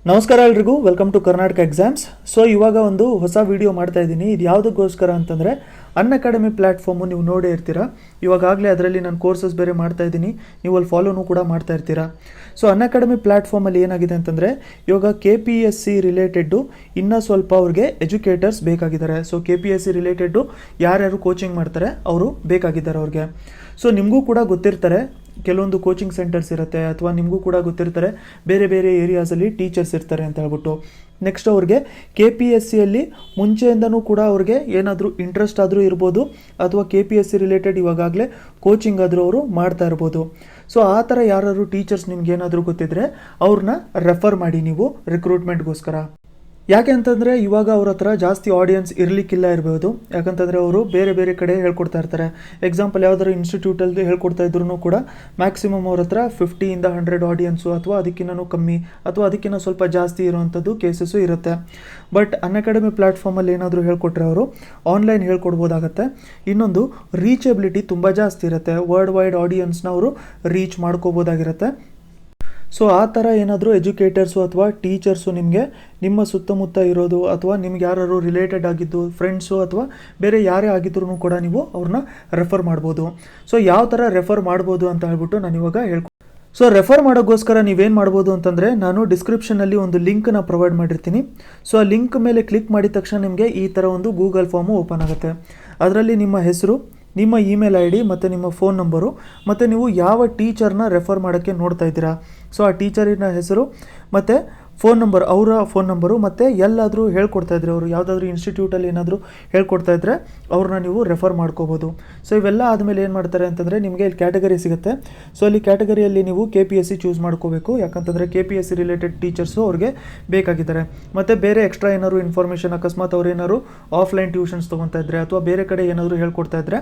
ನಮಸ್ಕಾರ ಎಲ್ರಿಗೂ, welcome to Karnataka exams. So ಇವಾಗ ಒಂದು ಹೊಸ ವಿಡಿಯೋ ಮಾಡ್ತಾ ಇದ್ದೀನಿ. ಇದು ಯಾವುದಕ್ಕೋಸ್ಕರ ಅಂತಂದರೆ ಅನ್ಅಕಾಡೆಮಿ ಪ್ಲ್ಯಾಟ್ಫಾರ್ಮು ನೀವು ನೋಡೇ ಇರ್ತೀರಾ. ಇವಾಗಲೇ ಅದರಲ್ಲಿ ನಾನು ಕೋರ್ಸಸ್ ಬೇರೆ ಮಾಡ್ತಾ ಇದ್ದೀನಿ, ನೀವು ಅಲ್ಲಿ ಫಾಲೋನು ಕೂಡ ಮಾಡ್ತಾ ಇರ್ತೀರಾ. ಸೊ ಅನ್ಅಕಾಡೆಮಿ ಪ್ಲ್ಯಾಟ್ಫಾರ್ಮಲ್ಲಿ ಏನಾಗಿದೆ ಅಂತಂದರೆ ಇವಾಗ KPSC ರಿಲೇಟೆಡ್ಡು ಇನ್ನೂ ಸ್ವಲ್ಪ ಅವ್ರಿಗೆ ಎಜುಕೇಟರ್ಸ್ ಬೇಕಾಗಿದ್ದಾರೆ. ಸೊ KPSC ರಿಲೇಟೆಡ್ಡು ಯಾರ್ಯಾರು ಕೋಚಿಂಗ್ ಮಾಡ್ತಾರೆ ಅವರು ಬೇಕಾಗಿದ್ದಾರೆ ಅವ್ರಿಗೆ. ಸೊ ನಿಮಗೂ ಕೂಡ ಗೊತ್ತಿರ್ತಾರೆ ಕೆಲವೊಂದು ಕೋಚಿಂಗ್ ಸೆಂಟರ್ಸ್ ಇರುತ್ತೆ, ಅಥವಾ ನಿಮಗೂ ಕೂಡ ಗೊತ್ತಿರ್ತಾರೆ ಬೇರೆ ಬೇರೆ ಏರಿಯಾಸಲ್ಲಿ ಟೀಚರ್ಸ್ ಇರ್ತಾರೆ ಅಂತ ಹೇಳ್ಬಿಟ್ಟು. ನೆಕ್ಸ್ಟ್ ಅವ್ರಿಗೆ KPSCಯಲ್ಲಿ ಮುಂಚೆಯಿಂದನೂ ಕೂಡ ಅವ್ರಿಗೆ ಏನಾದರೂ ಇಂಟ್ರೆಸ್ಟ್ ಆದರೂ ಇರ್ಬೋದು, ಅಥವಾ KPSC ರಿಲೇಟೆಡ್ ಇವಾಗಲೇ ಕೋಚಿಂಗ್ ಆದರೂ ಅವರು ಮಾಡ್ತಾ ಇರ್ಬೋದು. ಸೊ ಆ ಥರ ಯಾರಾದರೂ ಟೀಚರ್ಸ್ ನಿಮ್ಗೆ ಏನಾದರೂ ಗೊತ್ತಿದ್ರೆ ಅವ್ರನ್ನ ರೆಫರ್ ಮಾಡಿ ನೀವು ರಿಕ್ರೂಟ್ಮೆಂಟ್ಗೋಸ್ಕರ. ಯಾಕೆ ಅಂತಂದರೆ ಇವಾಗ ಅವ್ರ ಹತ್ರ ಜಾಸ್ತಿ ಆಡಿಯನ್ಸ್ ಇರಲಿಕ್ಕಿಲ್ಲ ಇರ್ಬೋದು. ಯಾಕಂತಂದರೆ ಅವರು ಬೇರೆ ಬೇರೆ ಕಡೆ ಹೇಳ್ಕೊಡ್ತಾ ಇರ್ತಾರೆ. ಎಕ್ಸಾಂಪಲ್ ಯಾವುದಾದ್ರು ಇನ್ಸ್ಟಿಟ್ಯೂಟಲ್ಲಿ ಹೇಳ್ಕೊಡ್ತಾ ಇದ್ರೂ ಕೂಡ ಮ್ಯಾಕ್ಸಿಮಮ್ ಅವ್ರ ಹತ್ರ 50ಇಂದ 100 ಆಡಿಯನ್ಸು, ಅಥವಾ ಅದಕ್ಕಿಂತನೂ ಕಮ್ಮಿ, ಅಥವಾ ಅದಕ್ಕಿಂತ ಸ್ವಲ್ಪ ಜಾಸ್ತಿ ಇರುವಂಥದ್ದು ಕೇಸಸ್ಸು ಇರುತ್ತೆ. ಬಟ್ ಅನ್ಅಕಾಡೆಮಿ ಪ್ಲ್ಯಾಟ್ಫಾರ್ಮಲ್ಲಿ ಏನಾದರೂ ಹೇಳ್ಕೊಟ್ರೆ ಅವರು ಆನ್ಲೈನ್ ಹೇಳ್ಕೊಡ್ಬೋದಾಗತ್ತೆ. ಇನ್ನೊಂದು ರೀಚಬಿಲಿಟಿ ತುಂಬ ಜಾಸ್ತಿ ಇರುತ್ತೆ, ವರ್ಲ್ಡ್ ವೈಡ್ ಆಡಿಯನ್ಸ್ನ ಅವರು ರೀಚ್ ಮಾಡ್ಕೋಬೋದಾಗಿರುತ್ತೆ. ಸೊ ಆ ಥರ ಏನಾದರೂ ಎಜುಕೇಟರ್ಸು ಅಥವಾ ಟೀಚರ್ಸು ನಿಮಗೆ ನಿಮ್ಮ ಸುತ್ತಮುತ್ತ ಇರೋದು, ಅಥವಾ ನಿಮ್ಗೆ ಯಾರು ರಿಲೇಟೆಡ್ ಆಗಿದ್ದು ಫ್ರೆಂಡ್ಸು ಅಥವಾ ಬೇರೆ ಯಾರೇ ಆಗಿದ್ರೂ ಕೂಡ ನೀವು ಅವ್ರನ್ನ ರೆಫರ್ ಮಾಡ್ಬೋದು. ಸೊ ಯಾವ ಥರ ರೆಫರ್ ಮಾಡ್ಬೋದು ಅಂತ ಹೇಳ್ಬಿಟ್ಟು ನಾನು ಇವಾಗ ಸೊ ರೆಫರ್ ಮಾಡೋಕ್ಕೋಸ್ಕರ ನೀವೇನು ಮಾಡ್ಬೋದು ಅಂತಂದರೆ, ನಾನು ಡಿಸ್ಕ್ರಿಪ್ಷನಲ್ಲಿ ಒಂದು ಲಿಂಕ್ನ ಪ್ರೊವೈಡ್ ಮಾಡಿರ್ತೀನಿ. ಸೊ ಆ ಲಿಂಕ್ ಮೇಲೆ ಕ್ಲಿಕ್ ಮಾಡಿದ ತಕ್ಷಣ ನಿಮಗೆ ಈ ಥರ ಒಂದು ಗೂಗಲ್ ಫಾರ್ಮು ಓಪನ್ ಆಗುತ್ತೆ. ಅದರಲ್ಲಿ ನಿಮ್ಮ ಹೆಸರು, ನಿಮ್ಮ ಇಮೇಲ್ ID ಮತ್ತು ನಿಮ್ಮ ಫೋನ್ ನಂಬರು, ಮತ್ತು ನೀವು ಯಾವ ಟೀಚರ್ನ ರೆಫರ್ ಮಾಡೋಕ್ಕೆ ನೋಡ್ತಾ ಇದ್ದೀರಾ ಸೊ ಆ ಟೀಚರಿನ ಹೆಸರು ಮತ್ತು ಫೋನ್ ನಂಬರ್, ಅವರ ಫೋನ್ ನಂಬರು, ಮತ್ತು ಎಲ್ಲಾದರೂ ಹೇಳ್ಕೊಡ್ತಾ ಇದ್ರೆ ಅವರು ಯಾವುದಾದ್ರೂ ಇನ್ಸ್ಟಿಟ್ಯೂಟಲ್ಲಿ ಏನಾದರೂ ಹೇಳ್ಕೊಡ್ತಾ ಇದ್ದರೆ ಅವ್ರನ್ನ ನೀವು ರೆಫರ್ ಮಾಡ್ಕೋಬೋದು. ಸೊ ಇವೆಲ್ಲ ಆದಮೇಲೆ ಏನು ಮಾಡ್ತಾರೆ ಅಂತಂದರೆ ನಿಮಗೆ ಇಲ್ಲಿ ಕ್ಯಾಟಗರಿ ಸಿಗುತ್ತೆ. ಸೊ ಅಲ್ಲಿ ಕ್ಯಾಟಗರಿಯಲ್ಲಿ ನೀವು KPSC ಚೂಸ್ ಮಾಡ್ಕೋಬೇಕು. ಯಾಕಂತಂದರೆ KPSC ರಿಲೇಟೆಡ್ ಟೀಚರ್ಸು ಅವ್ರಿಗೆ ಬೇಕಾಗಿದ್ದಾರೆ. ಮತ್ತು ಬೇರೆ ಎಕ್ಸ್ಟ್ರಾ ಏನಾದ್ರು ಇನ್ಫಾರ್ಮೇಷನ್, ಅಕಸ್ಮಾತ್ ಅವ್ರು ಏನಾದ್ರು ಆಫ್ಲೈನ್ ಟ್ಯೂಷನ್ಸ್ ತೊಗೊತಾ ಇದ್ದರೆ ಅಥವಾ ಬೇರೆ ಕಡೆ ಏನಾದರೂ ಹೇಳ್ಕೊಡ್ತಾ ಇದ್ದರೆ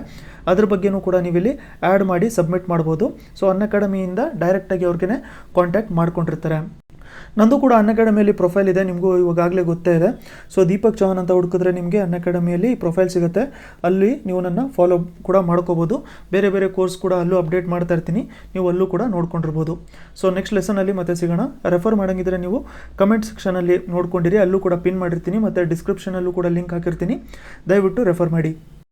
ಅದ್ರ ಬಗ್ಗೆನೂ ಕೂಡ ನೀವಿಲ್ಲಿ ಆ್ಯಡ್ ಮಾಡಿ ಸಬ್ಮಿಟ್ ಮಾಡ್ಬೋದು. ಸೊ ಅನ್ಅಕಾಡೆಮಿಯಿಂದ ಡೈರೆಕ್ಟಾಗಿ ಅವ್ರಿಗೆ ಕಾಂಟ್ಯಾಕ್ಟ್ ಮಾಡ್ಕೊಂಡಿರ್ತಾರೆ. ನಂದು ಕೂಡ ಅನ್ಅಕಾಡೆಮಿಯಲ್ಲಿ ಪ್ರೊಫೈಲ್ ಇದೆ, ನಿಮಗೂ ಇವಾಗಲೇ ಗೊತ್ತೇ ಇದೆ. ಸೊ ದೀಪಕ್ ಚೌಹಾನ್ ಅಂತ ಹುಡುಕಿದ್ರೆ ನಿಮಗೆ ಅನ್ಅಕಾಡೆಮಿಯಲ್ಲಿ ಪ್ರೊಫೈಲ್ ಸಿಗುತ್ತೆ. ಅಲ್ಲಿ ನೀವು ನನ್ನ ಫಾಲೋ ಕೂಡ ಮಾಡ್ಕೋಬೋದು. ಬೇರೆ ಬೇರೆ ಕೋರ್ಸ್ ಕೂಡ ಅಲ್ಲೂ ಅಪ್ಡೇಟ್ ಮಾಡ್ತಾ ಇರ್ತೀನಿ, ನೀವು ಅಲ್ಲೂ ಕೂಡ ನೋಡ್ಕೊಂಡಿರ್ಬೋದು. ಸೊ ನೆಕ್ಸ್ಟ್ ಲೆಸನಲ್ಲಿ ಮತ್ತೆ ಸಿಗೋಣ. ರೆಫರ್ ಮಾಡೋಂಗಿದ್ರೆ ನೀವು ಕಮೆಂಟ್ ಸೆಕ್ಷನಲ್ಲಿ ನೋಡ್ಕೊಂಡಿರಿ, ಅಲ್ಲೂ ಕೂಡ ಪಿನ್ ಮಾಡಿರ್ತೀನಿ, ಮತ್ತು ಡಿಸ್ಕ್ರಿಪ್ಷನಲ್ಲೂ ಕೂಡ ಲಿಂಕ್ ಹಾಕಿರ್ತೀನಿ. ದಯವಿಟ್ಟು ರೆಫರ್ ಮಾಡಿ.